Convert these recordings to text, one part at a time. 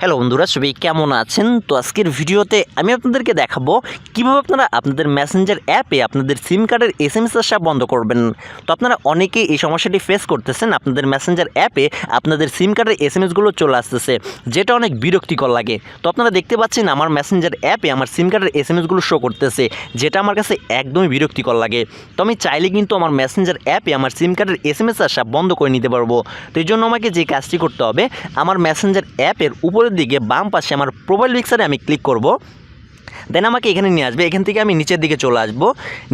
Hello বন্ধুরা, সবাই কেমন আছেন? তো আজকের ভিডিওতে আমি আপনাদেরকে দেখাবো কিভাবে আপনারা আপনাদের মেসেঞ্জার অ্যাপে আপনাদের সিম কার্ডের SMS আসা বন্ধ করবেন। তো আপনারা অনেকেই এই সমস্যাটি ফেস করতেছেন, আপনাদের মেসেঞ্জার অ্যাপে আপনাদের সিম কার্ডের SMSগুলো চলে আসতেছে, যেটা অনেক বিরক্তিকর লাগে। তো আপনারা দেখতে পাচ্ছেন আমার মেসেঞ্জার অ্যাপে আমার সিম কার্ডের SMSগুলো শো করতেছে, যেটা আমার কাছে একদমই বিরক্তিকর লাগে। তো আমি চাইলে কিন্তু আমার মেসেঞ্জার অ্যাপে আমার সিম কার্ডের SMS আসা বন্ধ করে নিতে পারবো। তো এই জন্য আমাকে যে কাজটি করতে হবে, আমার মেসেঞ্জার অ্যাপের উপরের দিকে বাম পাশে আমার প্রোফাইল পিকচারে আমি ক্লিক করব। দেন আমাকে এখানে নিয়ে আসবে, এখান থেকে আমি নিচের দিকে চলে আসব।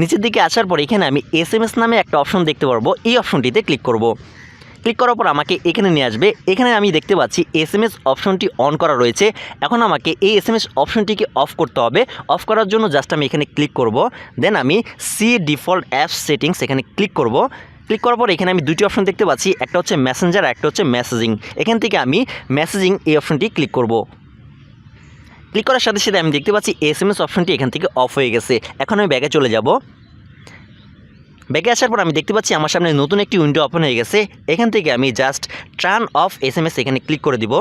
নিচের দিকে আসার পর এখানে আমি SMS নামে একটা অপশন দেখতে পারবো, এই অপশনটিতে ক্লিক করব। ক্লিক করার পর আমাকে এখানে নিয়ে আসবে। এখানে আমি দেখতে পাচ্ছি SMS অপশনটি অন করা রয়েছে। এখন আমাকে এই SMS অপশনটিকে অফ করতে হবে। অফ করার জন্য জাস্ট আমি এখানে ক্লিক করব। দেন আমি সি ডিফল্ট অ্যাপ সেটিংস এখানে ক্লিক করব। ক্লিক করার পর এখানে আমি দুটি অপশন দেখতে পাচ্ছি, একটা হচ্ছে মেসেঞ্জার, একটা হচ্ছে মেসেজিং। এখান থেকে আমি মেসেজিং এই অপশনটি ক্লিক করব। ক্লিক করার সাথে সাথে আমি দেখতে পাচ্ছি SMS অপশনটি এখান থেকে অফ হয়ে গেছে। এখন আমি ব্যাগে চলে যাব। ব্যাগে আসার পর আমি দেখতে পাচ্ছি আমার সামনে নতুন একটি উইন্ডো ওপেন হয়ে গেছে। এখান থেকে আমি জাস্ট টার্ন অফ SMS এখানে ক্লিক করে দিব।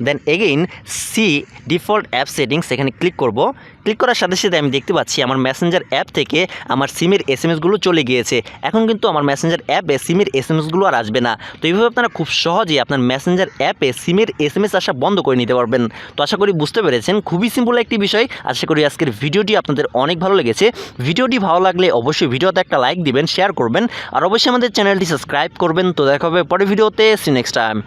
Then again see default app settings এখানে ক্লিক করব। ক্লিক করার সাথে সাথে আমি দেখতে পাচ্ছি আমার মেসেঞ্জার অ্যাপ থেকে আমার সিমের SMSগুলো চলে গিয়েছে। এখন কিন্তু আমার মেসেঞ্জার অ্যাপে সিমের SMSগুলো আর আসবে না। তো এইভাবে আপনারা খুব সহজেই আপনার মেসেঞ্জার অ্যাপে সিমের SMS আসা বন্ধ করে নিতে পারবেন। তো আশা করি বুঝতে পেরেছেন, খুবই সিম্পল একটি বিষয়। আশা করি আজকের ভিডিওটি আপনাদের অনেক ভালো লেগেছে। ভিডিওটি ভালো লাগলে অবশ্যই ভিডিওতে একটা লাইক দিবেন, শেয়ার করবেন, আর অবশ্যই আমাদের চ্যানেলটি সাবস্ক্রাইব করবেন। তো দেখা হবে পরের ভিডিওতে। See next time.